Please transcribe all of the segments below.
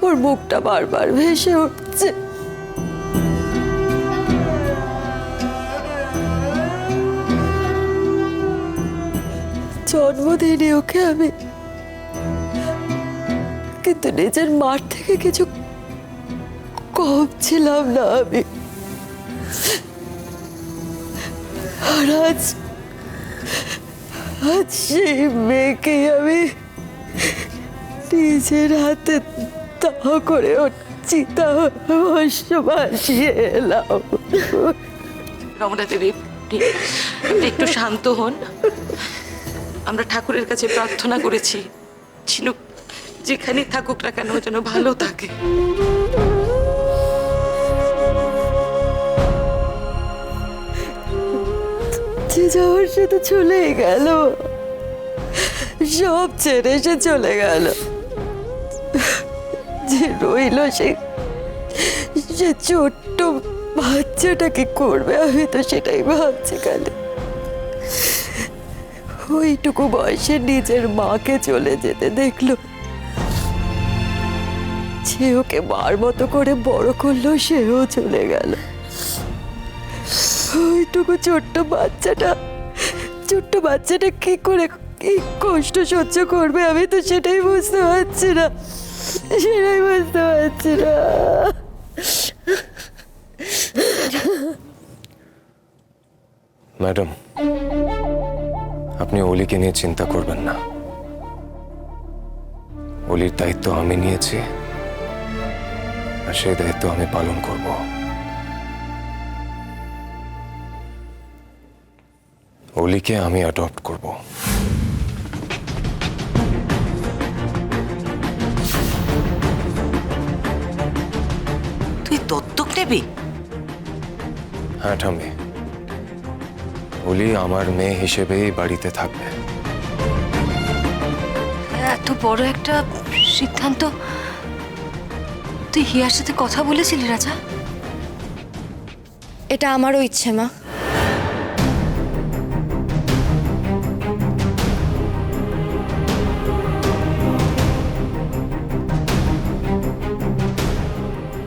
ওর মুখটা বারবার ভেসে উঠছে। জন্মদিনে ওকে আমি, কিন্তু নিজের মার থেকে কিছু কম ছিলাম না আমি। আর আজ সেই মেয়েকে আমি নিজের হাতে তাও করে ওর চিতা ভস্ম ভাসিয়ে এলাম। রমনা দেবী, আপনি একটু শান্ত হন। আমরা ঠাকুরের কাছে প্রার্থনা করেছি ঝিনুক যেখানেই থাকুক না কেন যেন ভালো থাকে। যে যাওয়ার সে তো চলেই গেল, সব ছেড়ে সে চলে গেল। যে রইল সে ছোট্ট বাচ্চাটা কি করবে, আমি তো সেটাই ভাবছি খালি। ওইটুকু বয়সে নিজের মাকে চলে যেতে দেখলো, যে ওকে মার মতো করে বড় করলো, সেও চলে গেল। ওইটুকু ছোট্ট বাচ্চাটা কি করে কি কষ্ট সহ্য করবে, আমি তো সেটাই বুঝতে পারছি না। ম্যাডাম, আপনি অলিকে নিয়ে চিন্তা করবেন না। অলির দায়িত্ব আমি নিয়েছি, আর সেই দায়িত্ব আমি পালন করব। অলিকে আমি অ্যাডপ্ট করব। তুই দত্তক নেবি? হ্যাঁ ঠাম্মি, অলি আমার মেয়ে হিসেবেই বাড়িতে থাকবে। এত বড় একটা সিদ্ধান্ত তুই হিয়ার সাথে কথা বলেছিলি রাজা? এটা আমারও ইচ্ছে মা।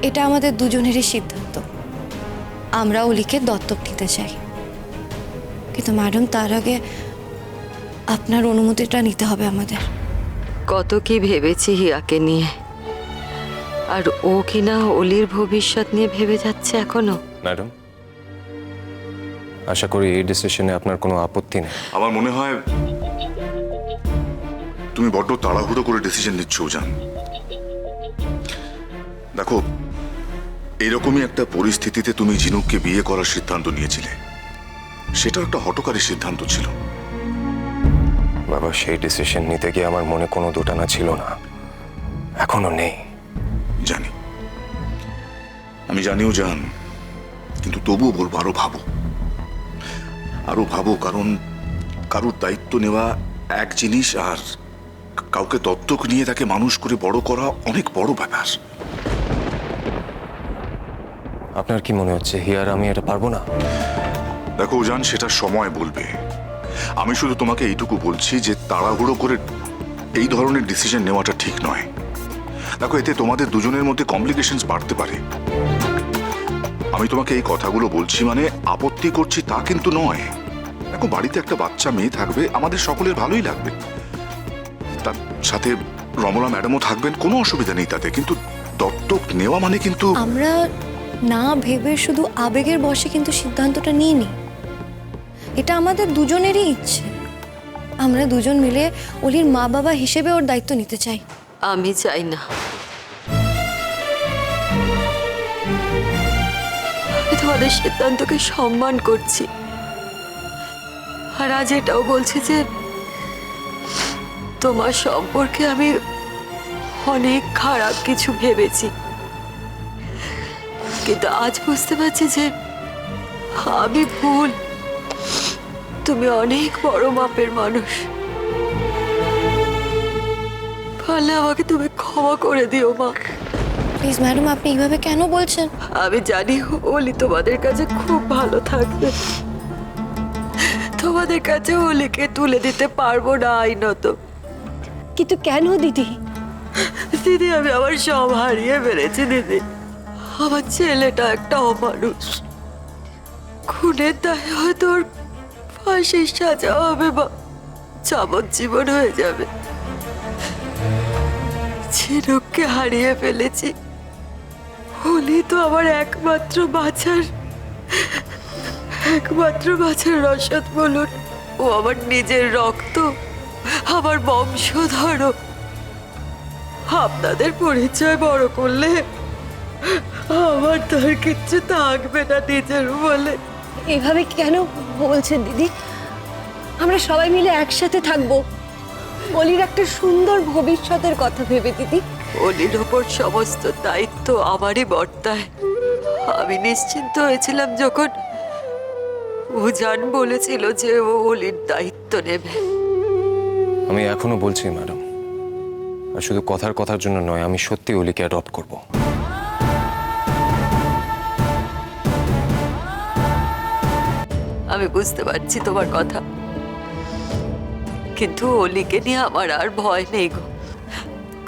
এটা আমাদের দুজনেরই সিদ্ধান্ত। আমরা অলিকে দত্তক নিতে চাই, কিন্তু ম্যাডাম তার আগে আপনার অনুমতিটা নিতে হবে আমাদের। কত কি ভেবেছি হিয়াকে নিয়ে, আর ও কিনা অলির ভবিষ্যৎ নিয়ে ভেবে যাচ্ছে এখনো। ম্যাডাম, আশা করি এই ডিসিশনে আপনার কোনো আপত্তি নেই। আমার মনে হয় তুমি বড্ড তাড়াহুড়ো করে ডিসিশন নিচ্ছ জান। দেখো, এইরকমই একটা পরিস্থিতিতে তুমি ঝিনুককে বিয়ে করার সিদ্ধান্ত নিয়েছিলে। সেটা একটা হঠকারী সিদ্ধান্ত ছিল। বাবা, সেই ডিসিশন নিতে গিয়ে আমার মনে কোনো দোটানা ছিল না, এখনো নেই। জানি, আমি জানিও জান, কিন্তু তবুও বলবো আরো ভাবো, কারণ কারোর দায়িত্ব নেওয়া এক জিনিস, আর কাউকে দত্তক নিয়ে তাকে মানুষ করে বড় করা অনেক বড় ব্যাপার। আপনার কি মনে হচ্ছে হিয়ার আমি এটা পারবো না? দেখো জান, সেটা সময় বলবে। আমি শুধু তোমাকে এইটুকু বলছি যে তাড়াহুড়ো করে এই ধরনের ডিসিশন নেওয়াটা ঠিক নয়। দেখো, এতে তোমাদের দুজনের মধ্যে কমপ্লিকেশনস বাড়তে পারে। আমি তোমাকে এই কথাগুলো বলছি মানে আপত্তি করছি তা কিন্তু নয়। দেখো, বাড়িতে একটা বাচ্চা মেয়ে থাকবে, আমাদের সকলের ভালোই লাগবে। তার সাথে রমলা ম্যাডামও থাকবেন, কোনো অসুবিধা নেই তাতে। কিন্তু দত্তক নেওয়া মানে কিন্তু আমরা না ভেবে শুধু আবেগের বশে কিন্তু সিদ্ধান্তটা নিয়ে নিই। এটা আমাদের দুজনেরই ইচ্ছে। আমরা দুজন মিলে অলির মা বাবা হিসেবে ওর দায়িত্ব নিতে চাই। আমি চাই না। আমি তোমাদের সিদ্ধান্তকে সম্মান করছি, আর আজ এটাও বলছি যে তোমার সম্পর্কে আমি অনেক খারাপ কিছু ভেবেছি, কিন্তু আজ বুঝতে পারছি যে আমি ভুল। তুমি অনেক বড় মাপের মানুষ, পারলে আমাকে তুমি ক্ষমা করে দিও মা। প্লিজ ম্যাডাম, আপনি এইভাবে কেন বলছেন? আমি জানি অলি তোমাদের কাছে খুব ভালো থাকবে, তোমাদের কাছে অলিকে তুলে দিতে পারবো না আইনত। কিন্তু কেন দিদি? দিদি আমি আমার সব হারিয়ে ফেলেছি দিদি। আমার ছেলেটা একটা অমানুষ, খুনের দায়ে হয়তো ওর ফাঁসির সাজা হবে বা যাবজ্জীবন হয়ে যাবে। ঝিনুককে হারিয়ে ফেলেছি, হলি তো আমার একমাত্র বাঁচার রসদ বলুন। ও আমার নিজের রক্ত, আমার বংশধর। আপনাদের পরিচয় বড় করলে আমার তো আর কিচ্ছু থাকবে না নিজের বলে। এভাবে কেন বলছেন দিদি? আমরা সবাই মিলে একসাথে থাকবো, অলির একটা সুন্দর ভবিষ্যতের কথা ভেবে দিদি। অলির ওপর সমস্ত দায়িত্ব আমারই বর্তায়। আমি নিশ্চিন্ত হয়েছিলাম যখন উজান বলেছিল যে ও অলির দায়িত্ব নেবে। আমি এখনো বলছি ম্যাডাম, আর শুধু কথার জন্য নয়, আমি সত্যি অলিকে অ্যাডপ্ট করব। আমি বুঝতে পারছি তোমার কথা, কিন্তু অলিকে নিয়ে আমার আর ভয় নেই গো।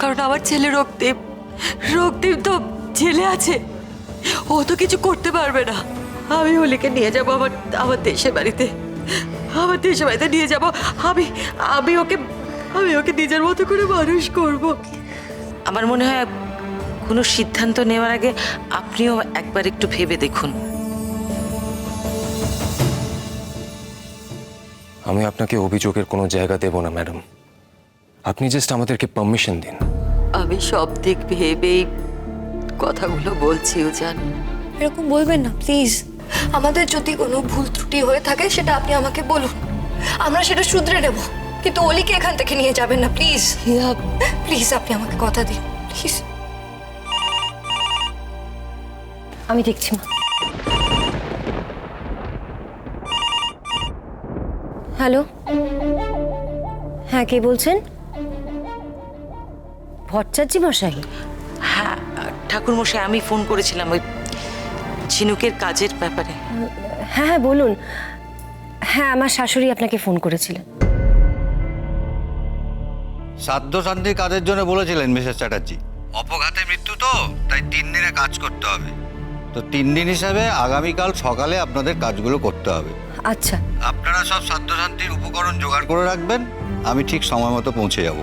কারণ আমার ছেলে রক্তিম তো জেলে আছে, ও তো কিছু করতে পারবে না। আমি অলিকে নিয়ে যাবো আমার দেশের বাড়িতে, নিয়ে যাবো। আমি ওকে নিজের মতো করে মানুষ করব। আমার মনে হয় কোনো সিদ্ধান্ত নেওয়ার আগে আপনিও একবার একটু ভেবে দেখুন। আমি আপনাকে অভিযোগের কোনো জায়গা দেব না ম্যাডাম, আপনি জাস্ট আমাদেরকে পারমিশন দিন। আমি সব দিক ভেবেই কথাগুলো বলছি উজান। এরকম বলবেন না প্লিজ। আমাদের যদি কোনো ভুল ত্রুটি হয়ে থাকে সেটা আপনি আমাকে বলুন, আমরা সেটা শুধরে নেব, কিন্তু অলিকে এখান থেকে নিয়ে যাবেন না প্লিজ। প্লিজ আপনি আমাকে কথা দিন প্লিজ। আমি দেখছি মা। হ্যালো, হ্যাঁ কে বলছেন? ভট্টাচার্য মশাই? হ্যাঁ ঠাকুরমশাই, আমি ফোন করেছিলাম ওই ঝিনুকের কাজের ব্যাপারে। হ্যাঁ হ্যাঁ বলুন। হ্যাঁ আমার শাশুড়ি আপনাকে ফোন করেছিলেন। সাধ্য শান্তির কাজের জন্য বলেছিলেন মিসেস চ্যাটার্জি। অপঘাতে মৃত্যু তো, তাই 3 দিনে কাজ করতে হবে। তো 3 দিন হিসাবে আগামীকাল সকালে আপনাদের কাজগুলো করতে হবে। আচ্ছা। আপনারা সব সাধ্য শান্তির উপকরণ জোগাড় করে রাখবেন, আমি ঠিক সময় মতো পৌঁছে যাব।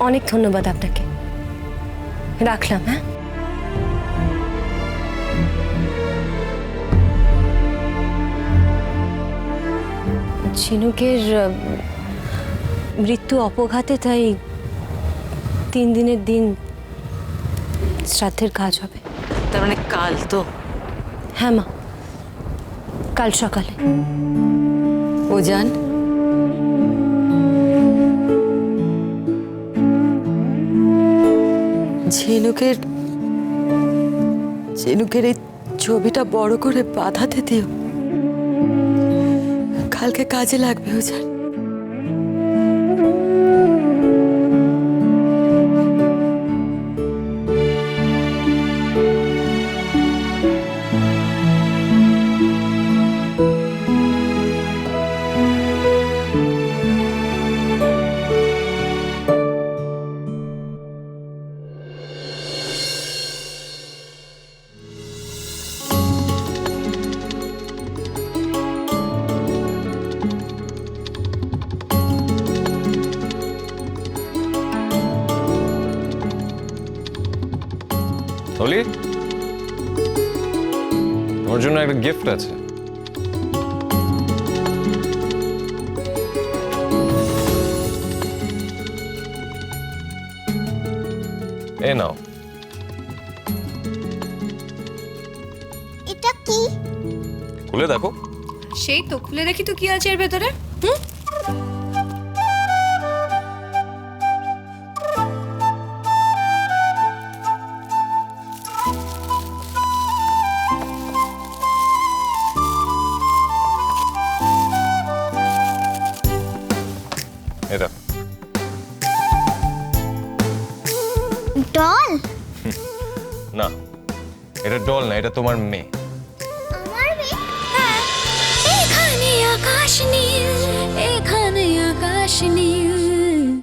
অনেক ধন্যবাদ আপনাকে, রাখলাম। হ্যাঁ ঝিনুকের মৃত্যু অপঘাতে, তাই 3 দিনের দিন শ্রাদ্ধের কাজ হবে। তার মানে কাল তো? হ্যাঁ মা, কাল সকালে। উজান, ঝিনুকের এই ছবিটা বড় করে বাঁধাতে দিও, কালকে কাজে লাগবে উজান। অলি, তোমার জন্য একটা গিফট আছে। এ নাও। এটা কি? খুলে দেখো। সেই তো, খুলে দেখি তো কি আছে এর ভেতরে। এটা ডল? না, এটা ডল না, এটা তোমার মেয়ে। আমার মেয়ে? এখানে আকাশ নীল, এখানে আকাশ নীল।